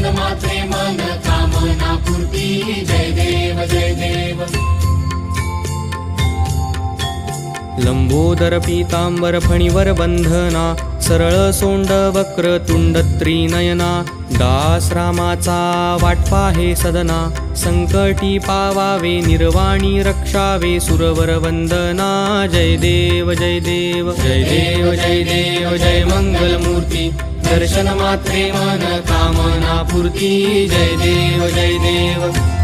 दर्शन मात्रे मन कामना पूर्ती जय देव जय देव लंबोदर पीतांबर फणीवर बंधना सरळ सोंड वक्र तुंड त्रिनयना दास रामाचा वाटपा हे सदना संकटी पावावे निर्वाणी रक्षावे सुरवर वंदना जय देव जय देव जय देव जय देव जय मंगल मूर्ती दर्शन मात्रे मन कामना पूर्ती जय देव जय देव